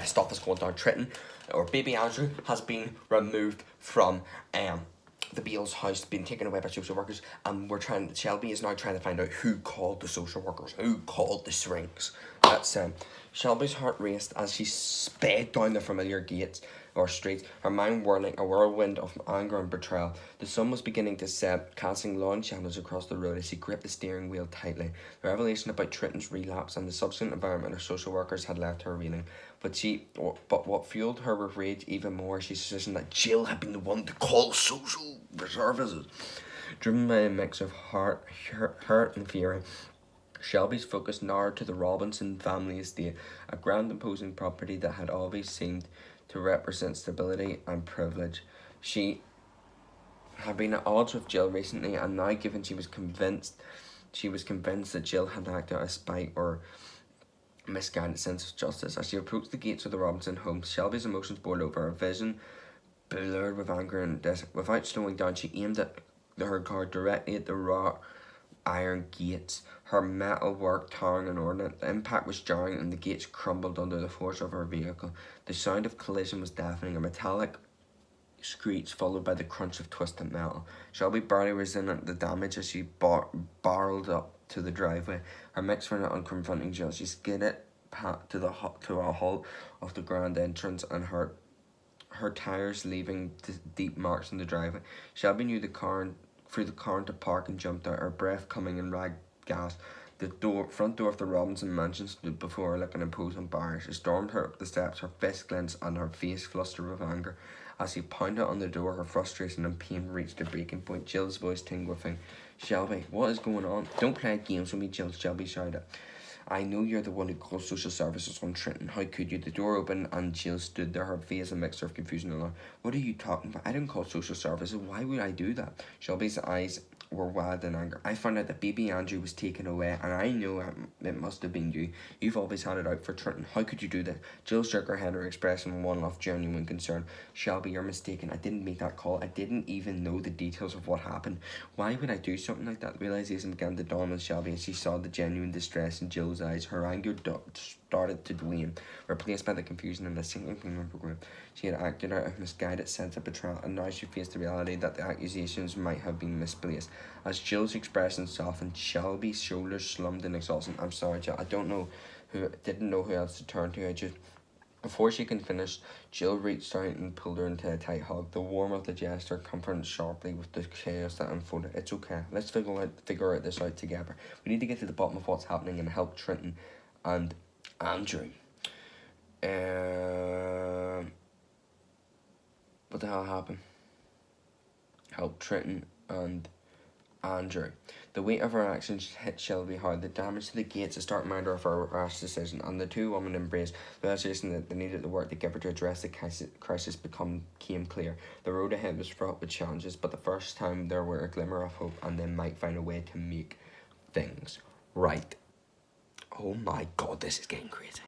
stuff is going down. Trenton, or baby Andrew, has been removed from the Beals' house, being taken away by social workers, and Shelby is now trying to find out who called the social workers, who called the shrinks. That's Shelby's heart raced as she sped down the familiar gates or streets, her mind whirling a whirlwind of anger and betrayal. The sun was beginning to set, casting long shadows across the road as she gripped the steering wheel tightly. The revelation about Trenton's relapse and the subsequent environment of social workers had left her reeling. But what fueled her with rage even more, she suspicioned that Jill had been the one to call social services. Driven by a mix of hurt and fear, Shelby's focus narrowed to the Robinson family estate, a grand imposing property that had always seemed to represent stability and privilege. She had been at odds with Jill recently, and now, given she was convinced that Jill had acted out of spite or misguided sense of justice. As she approached the gates of the Robinson home, Shelby's emotions boiled over. Her vision blurred with anger and without slowing down, she aimed her car directly at the wrought iron gates, her metal work towering and ornate. The impact was jarring and the gates crumbled under the force of her vehicle. The sound of collision was deafening, a metallic screech followed by the crunch of twisted metal. Shelby barely resented the damage as she barreled up to the driveway. Her mixed were on confronting Jill. She skidded to a halt of the grand entrance, and her tires leaving deep marks in the driveway. Shelby knew through the car to park and jumped out, her breath coming in ragged gas. The front door of the Robinson mansion stood before her like an imposing barrier. She stormed her up the steps, her fists clenched and her face flustered with anger. As she pounded on the door, her frustration and pain reached a breaking point. Jill's voice tingled with "Shelby, what is going on? Don't play games with me, Jill," Shelby shouted. "I know you're the one who called social services on Trenton. How could you?" The door opened and Jill stood there, her face a mixture of confusion and alarm. "What are you talking about? I didn't call social services. Why would I do that?" Shelby's eyes were wild in anger. "I found out that baby Andrew was taken away, and I know it must have been you. You've always had it out for Trenton. How could you do that?" Jill shook her head, her expression one of genuine concern. "Shelby, you're mistaken. I didn't make that call. I didn't even know the details of what happened. Why would I do something like that?" Realization began to dawn on Shelby as she saw the genuine distress in Jill's eyes. Her anger started to wane, replaced by the confusion and a sinking feeling of regret. She had acted out of a misguided sense of betrayal, and now she faced the reality that the accusations might have been misplaced. As Jill's expression softened, Shelby's shoulders slumped in exhaustion. "I'm sorry, Jill. I didn't know who else to turn to. Before she could finish, Jill reached out and pulled her into a tight hug. The warmth of the gesture confronted sharply with the chaos that unfolded. "It's okay. Let's figure this out together. We need to get to the bottom of what's happening and help Trenton and Andrew." What the hell happened? Help Trenton and Andrew. The weight of her actions hit Shelby hard. The damage to the gates, a stark reminder of her rash decision, and the two women embraced. The realization that they needed the work together to address the crisis became clear. The road ahead was fraught with challenges, but the first time there were a glimmer of hope, and they might find a way to make things right. Oh my god, this is getting crazy.